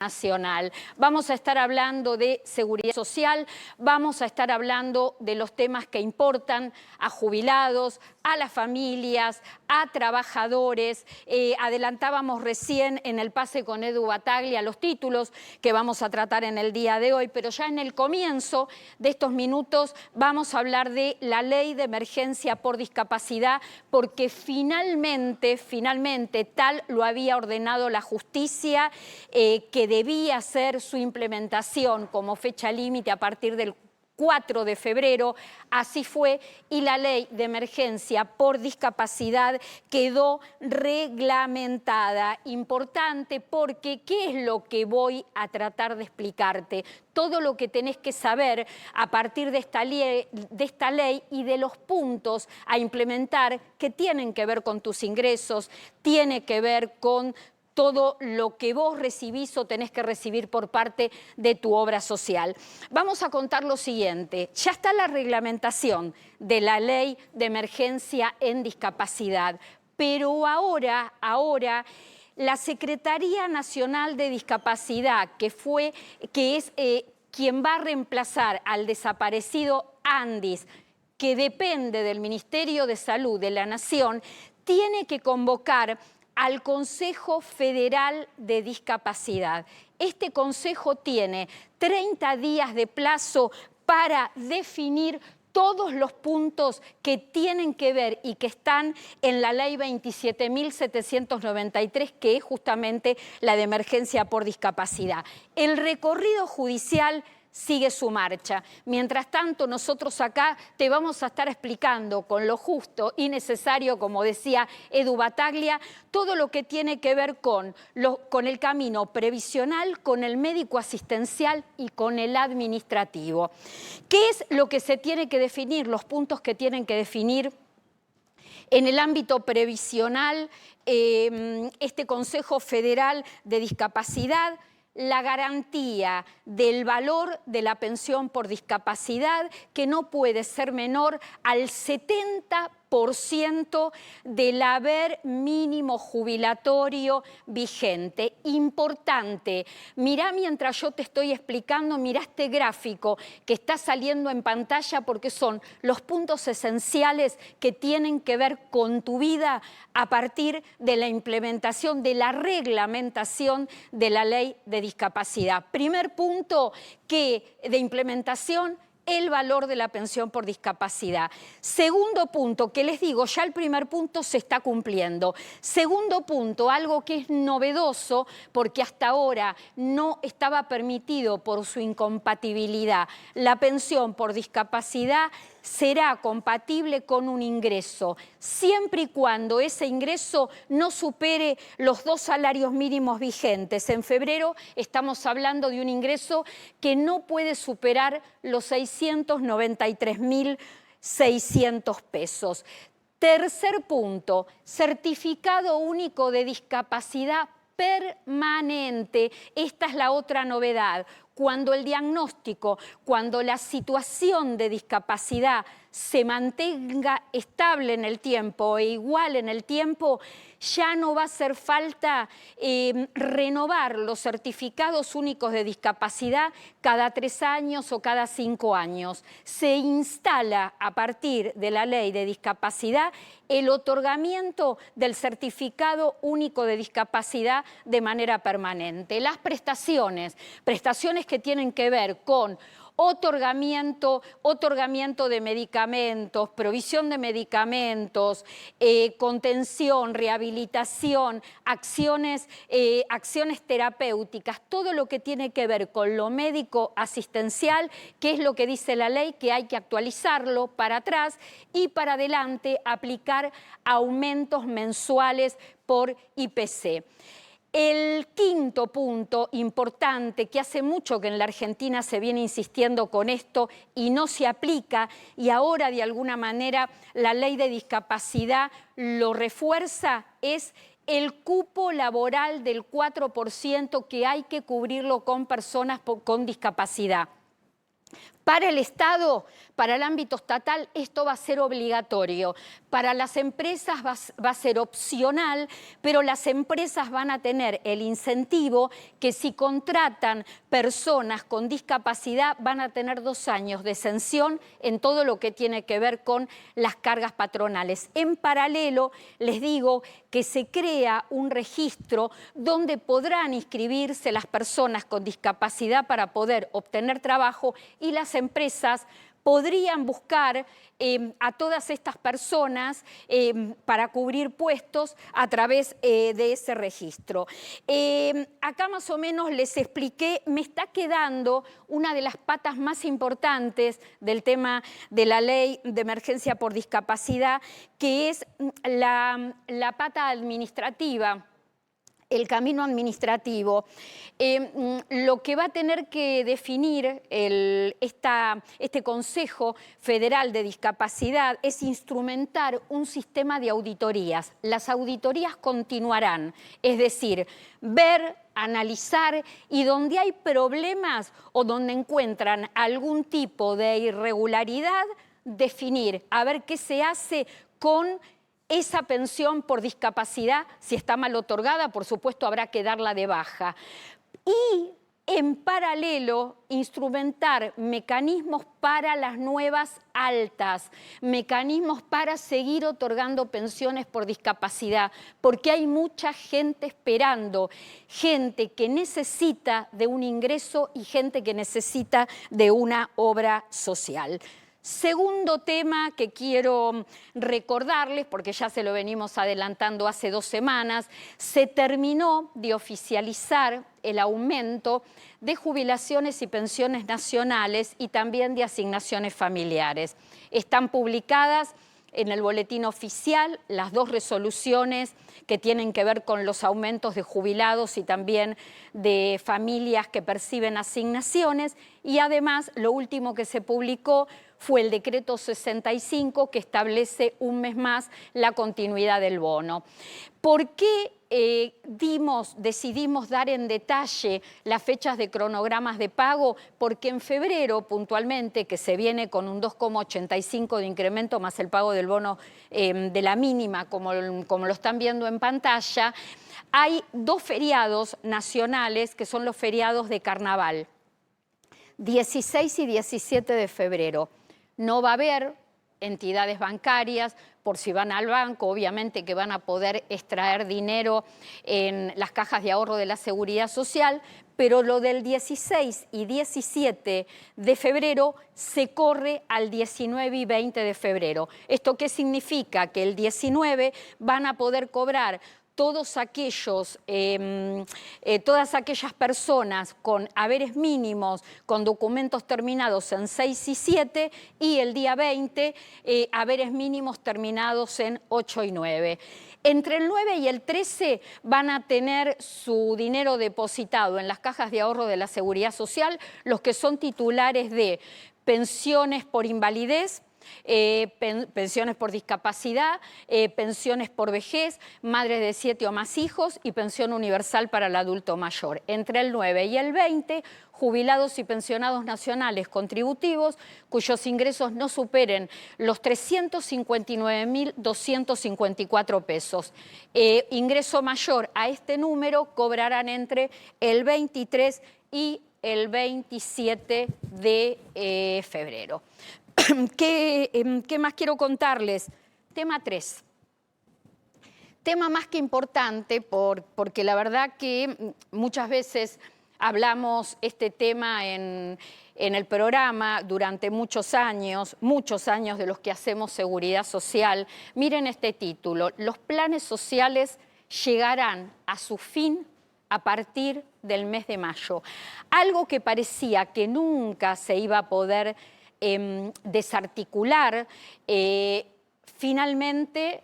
nacional. Vamos a estar hablando de seguridad social, vamos a estar hablando de los temas que importan a jubilados, a las familias, a trabajadores. Adelantábamos recién en el pase con Edu Battaglia los títulos que vamos a tratar en el día de hoy, pero ya en el comienzo de estos minutos vamos a hablar de la ley de emergencia por discapacidad, porque finalmente tal lo había ordenado la justicia, que debía ser su implementación como fecha límite a partir del 4 de febrero, así fue, y la ley de emergencia por discapacidad quedó reglamentada. Importante porque, ¿qué es lo que voy a tratar de explicarte? Todo lo que tenés que saber a partir de esta ley y de los puntos a implementar que tienen que ver con tus ingresos, tiene que ver con todo lo que vos recibís o tenés que recibir por parte de tu obra social. Vamos a contar lo siguiente. Ya está la reglamentación de la ley de emergencia en discapacidad, pero ahora la Secretaría Nacional de Discapacidad, que es quien va a reemplazar al desaparecido ANDIS, que depende del Ministerio de Salud de la Nación, tiene que convocar al Consejo Federal de Discapacidad. Este consejo tiene 30 días de plazo para definir todos los puntos que tienen que ver y que están en la ley 27.793, que es justamente la de emergencia por discapacidad. El recorrido judicial sigue su marcha. Mientras tanto, nosotros acá te vamos a estar explicando con lo justo y necesario, como decía Edu Battaglia, todo lo que tiene que ver con el camino previsional, con el médico asistencial y con el administrativo. ¿Qué es lo que se tiene que definir? Los puntos que tienen que definir en el ámbito previsional, este Consejo Federal de Discapacidad: la garantía del valor de la pensión por discapacidad, que no puede ser menor al 70% del haber mínimo jubilatorio vigente. Importante, mirá mientras yo te estoy explicando, mirá este gráfico que está saliendo en pantalla, porque son los puntos esenciales que tienen que ver con tu vida a partir de la implementación, de la reglamentación de la ley de discapacidad. Primer punto de implementación: el valor de la pensión por discapacidad. Segundo punto, que les digo, ya el primer punto se está cumpliendo. Segundo punto, algo que es novedoso, porque hasta ahora no estaba permitido por su incompatibilidad. La pensión por discapacidad será compatible con un ingreso, siempre y cuando ese ingreso no supere los 2 salarios mínimos vigentes. En febrero estamos hablando de un ingreso que no puede superar los 693.600 pesos. Tercer punto, certificado único de discapacidad permanente. Esta es la otra novedad. Cuando el diagnóstico, cuando la situación de discapacidad se mantenga estable en el tiempo e igual en el tiempo, ya no va a hacer falta renovar los certificados únicos de discapacidad cada 3 años o cada 5 años. Se instala a partir de la ley de discapacidad el otorgamiento del certificado único de discapacidad de manera permanente. Las prestaciones que tienen que ver con otorgamiento de medicamentos, provisión de medicamentos, contención, rehabilitación, acciones terapéuticas, todo lo que tiene que ver con lo médico asistencial, que es lo que dice la ley, que hay que actualizarlo para atrás y para adelante aplicar aumentos mensuales por IPC. El quinto punto importante, que hace mucho que en la Argentina se viene insistiendo con esto y no se aplica, y ahora de alguna manera la ley de discapacidad lo refuerza, es el cupo laboral del 4% que hay que cubrirlo con personas con discapacidad. Para el Estado, para el ámbito estatal, esto va a ser obligatorio. Para las empresas va a ser opcional, pero las empresas van a tener el incentivo que si contratan personas con discapacidad van a tener 2 años de exención en todo lo que tiene que ver con las cargas patronales. En paralelo, les digo que se crea un registro donde podrán inscribirse las personas con discapacidad para poder obtener trabajo y las empresas podrían buscar a todas estas personas para cubrir puestos a través de ese registro. Acá más o menos les expliqué, me está quedando una de las patas más importantes del tema de la ley de emergencia por discapacidad, que es la pata administrativa. El camino administrativo, lo que va a tener que definir este Consejo Federal de Discapacidad es instrumentar un sistema de auditorías. Las auditorías continuarán, es decir, ver, analizar y donde hay problemas o donde encuentran algún tipo de irregularidad, definir, a ver qué se hace con esa pensión por discapacidad. Si está mal otorgada, por supuesto, habrá que darla de baja. Y en paralelo, instrumentar mecanismos para las nuevas altas, mecanismos para seguir otorgando pensiones por discapacidad, porque hay mucha gente esperando, gente que necesita de un ingreso y gente que necesita de una obra social. Segundo tema que quiero recordarles, porque ya se lo venimos adelantando hace 2 semanas, se terminó de oficializar el aumento de jubilaciones y pensiones nacionales y también de asignaciones familiares. Están publicadas en el boletín oficial las 2 resoluciones que tienen que ver con los aumentos de jubilados y también de familias que perciben asignaciones, y además lo último que se publicó fue el decreto 65 que establece un mes más la continuidad del bono. ¿Por qué decidimos dar en detalle las fechas de cronogramas de pago? Porque en febrero, puntualmente, que se viene con un 2,85 de incremento más el pago del bono de la mínima, como lo están viendo en pantalla, hay 2 feriados nacionales que son los feriados de carnaval, 16 y 17 de febrero. No va a haber entidades bancarias, por si van al banco, obviamente que van a poder extraer dinero en las cajas de ahorro de la Seguridad Social, pero lo del 16 y 17 de febrero se corre al 19 y 20 de febrero. ¿Esto qué significa? Que el 19 van a poder cobrar todas aquellas personas con haberes mínimos, con documentos terminados en 6 y 7, y el día 20 haberes mínimos terminados en 8 y 9. Entre el 9 y el 13 van a tener su dinero depositado en las cajas de ahorro de la Seguridad Social los que son titulares de pensiones por invalidez, pensiones por discapacidad, pensiones por vejez, madres de 7 o más hijos y pensión universal para el adulto mayor. Entre el 9 y el 20, jubilados y pensionados nacionales contributivos cuyos ingresos no superen los 359.254 pesos. Ingreso mayor a este número cobrarán entre el 23 y el 27 de febrero. ¿Qué más quiero contarles? Tema 3. Tema más que importante porque la verdad que muchas veces hablamos este tema en el programa durante muchos años de los que hacemos seguridad social. Miren este título: los planes sociales llegarán a su fin a partir del mes de mayo. Algo que parecía que nunca se iba a poder desarticular, finalmente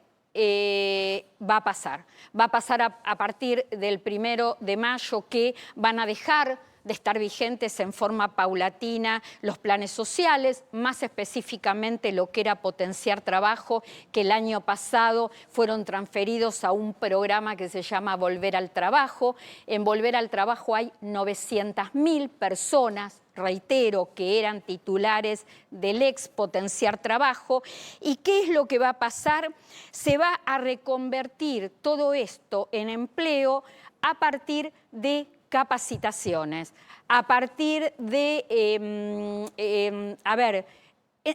va a pasar. Va a pasar a partir del 1 de mayo, que van a dejar de estar vigentes en forma paulatina los planes sociales, más específicamente lo que era potenciar trabajo, que el año pasado fueron transferidos a un programa que se llama Volver al Trabajo. En Volver al Trabajo hay 900.000 personas reitero, que eran titulares del ex Potenciar Trabajo. ¿Y qué es lo que va a pasar? Se va a reconvertir todo esto en empleo a partir de capacitaciones, a partir de,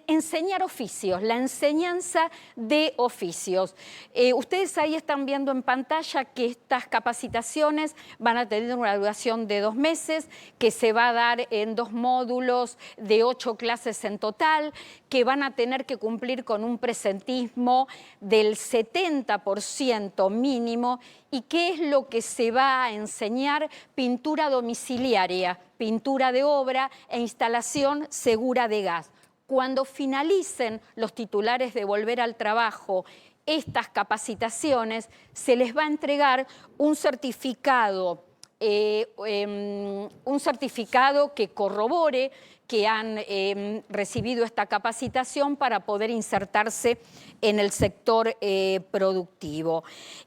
enseñar oficios, la enseñanza de oficios. Ustedes ahí están viendo en pantalla que estas capacitaciones van a tener una duración de 2 meses, que se va a dar en 2 módulos de 8 clases en total, que van a tener que cumplir con un presentismo del 70% mínimo. ¿Y qué es lo que se va a enseñar? Pintura domiciliaria, pintura de obra e instalación segura de gas. Cuando finalicen los titulares de Volver al Trabajo estas capacitaciones, se les va a entregar un certificado que corrobore que han recibido esta capacitación para poder insertarse en el sector productivo.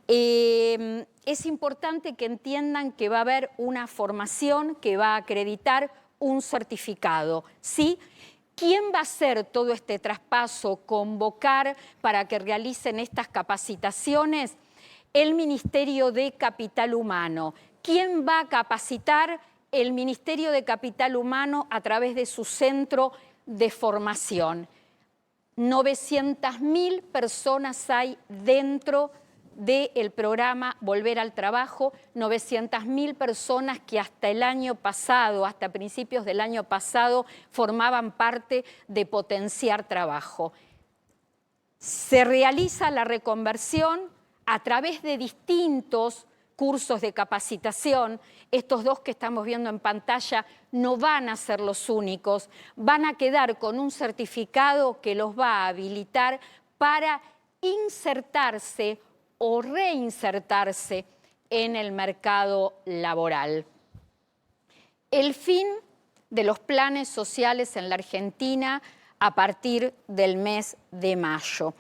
Es importante que entiendan que va a haber una formación que va a acreditar un certificado, ¿sí? ¿Quién va a hacer todo este traspaso, convocar para que realicen estas capacitaciones? El Ministerio de Capital Humano. ¿Quién va a capacitar? El Ministerio de Capital Humano a través de su centro de formación. 900.000 personas hay dentro del programa Volver al Trabajo, 900.000 personas que hasta el año pasado, hasta principios del año pasado, formaban parte de Potenciar Trabajo. Se realiza la reconversión a través de distintos cursos de capacitación. Estos 2 que estamos viendo en pantalla no van a ser los únicos, van a quedar con un certificado que los va a habilitar para insertarse o reinsertarse en el mercado laboral. El fin de los planes sociales en la Argentina a partir del mes de mayo.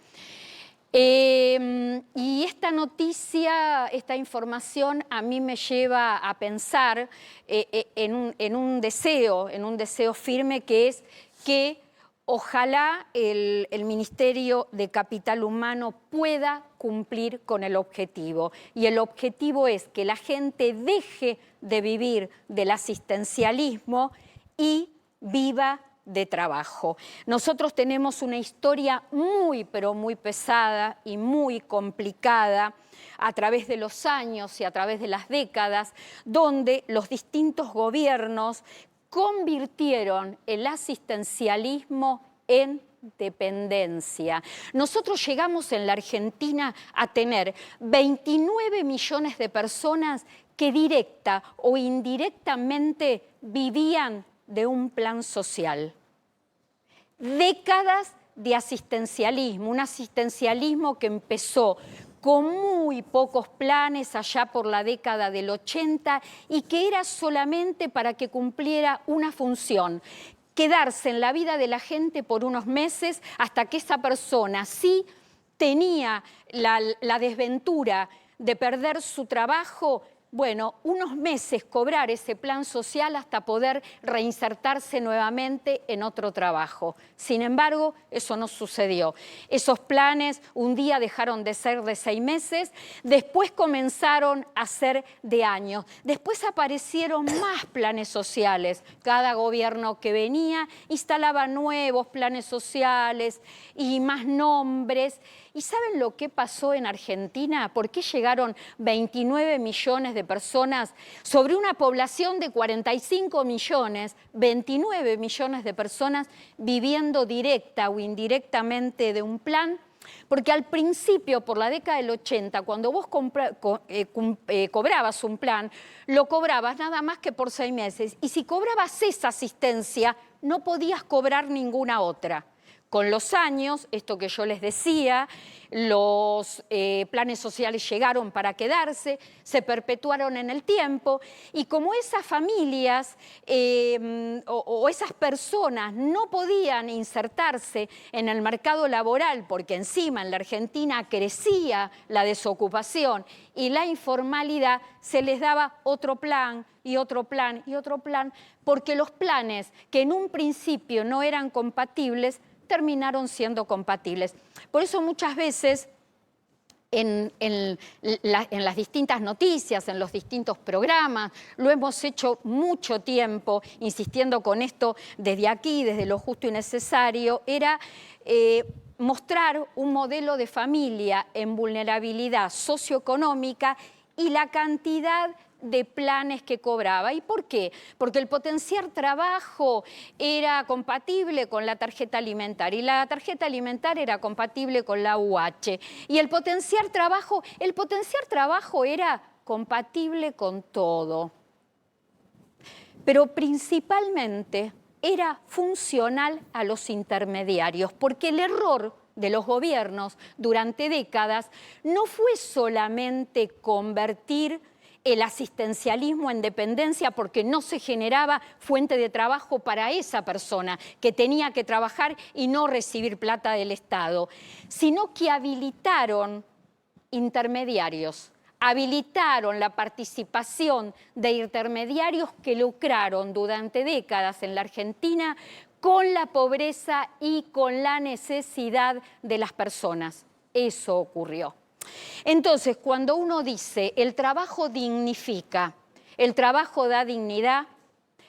Y esta noticia, esta información a mí me lleva a pensar en un deseo firme, que es que ojalá el Ministerio de Capital Humano pueda cumplir con el objetivo. Y el objetivo es que la gente deje de vivir del asistencialismo y viva de trabajo. Nosotros tenemos una historia muy, pero muy pesada y muy complicada a través de los años y a través de las décadas, donde los distintos gobiernos convirtieron el asistencialismo en dependencia. Nosotros llegamos en la Argentina a tener 29 millones de personas que directa o indirectamente vivían de un plan social. Décadas de asistencialismo, un asistencialismo que empezó con muy pocos planes allá por la década del 80 y que era solamente para que cumpliera una función: quedarse en la vida de la gente por unos meses hasta que esa persona sí tenía la desventura de perder su trabajo. Bueno, unos meses cobrar ese plan social hasta poder reinsertarse nuevamente en otro trabajo. Sin embargo, eso no sucedió. Esos planes un día dejaron de ser de 6 meses, después comenzaron a ser de años. Después aparecieron más planes sociales. Cada gobierno que venía instalaba nuevos planes sociales y más nombres. ¿Y saben lo que pasó en Argentina? ¿Por qué llegaron 29 millones de personas sobre una población de 45 millones, 29 millones de personas viviendo directa o indirectamente de un plan? Porque al principio, por la década del 80, cuando vos cobrabas un plan, lo cobrabas nada más que por 6 meses. Y si cobrabas esa asistencia, no podías cobrar ninguna otra. Con los años, esto que yo les decía, los planes sociales llegaron para quedarse, se perpetuaron en el tiempo, y como esas familias o esas personas no podían insertarse en el mercado laboral, porque encima en la Argentina crecía la desocupación y la informalidad, se les daba otro plan y otro plan y otro plan, porque los planes que en un principio no eran compatibles, terminaron siendo compatibles. Por eso muchas veces en las distintas noticias, en los distintos programas, lo hemos hecho mucho tiempo, insistiendo con esto desde aquí, desde lo justo y necesario, era mostrar un modelo de familia en vulnerabilidad socioeconómica y la cantidad de planes que cobraba. ¿Y por qué? Porque el potenciar trabajo era compatible con la tarjeta alimentaria y la tarjeta alimentaria era compatible con la UH. Y el potenciar trabajo era compatible con todo. Pero principalmente era funcional a los intermediarios, porque el error de los gobiernos durante décadas no fue solamente convertir el asistencialismo en dependencia porque no se generaba fuente de trabajo para esa persona que tenía que trabajar y no recibir plata del Estado, sino que habilitaron intermediarios, habilitaron la participación de intermediarios que lucraron durante décadas en la Argentina con la pobreza y con la necesidad de las personas. Eso ocurrió. Entonces, cuando uno dice el trabajo dignifica, el trabajo da dignidad,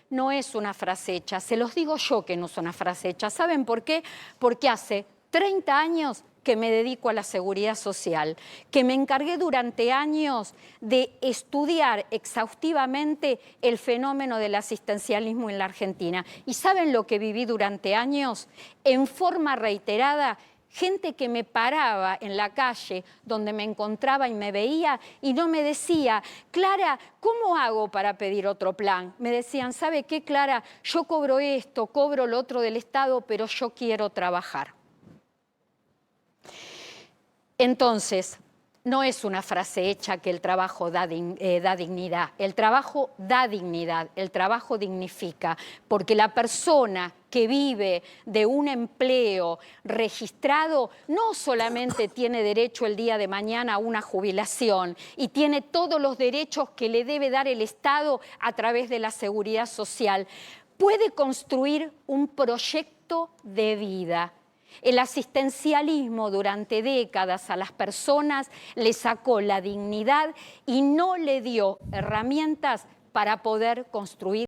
no es una frase hecha. Se los digo yo que no es una frase hecha. ¿Saben por qué? Porque hace 30 años que me dedico a la seguridad social, que me encargué durante años de estudiar exhaustivamente el fenómeno del asistencialismo en la Argentina. ¿Y saben lo que viví durante años? En forma reiterada, gente que me paraba en la calle donde me encontraba y me veía y no me decía, Clara, ¿cómo hago para pedir otro plan? Me decían, ¿sabe qué, Clara? Yo cobro esto, cobro lo otro del Estado, pero yo quiero trabajar. Entonces, no es una frase hecha que el trabajo da dignidad. El trabajo da dignidad, el trabajo dignifica, porque la persona que vive de un empleo registrado no solamente tiene derecho el día de mañana a una jubilación y tiene todos los derechos que le debe dar el Estado a través de la seguridad social, puede construir un proyecto de vida. El asistencialismo durante décadas a las personas le sacó la dignidad y no le dio herramientas para poder construir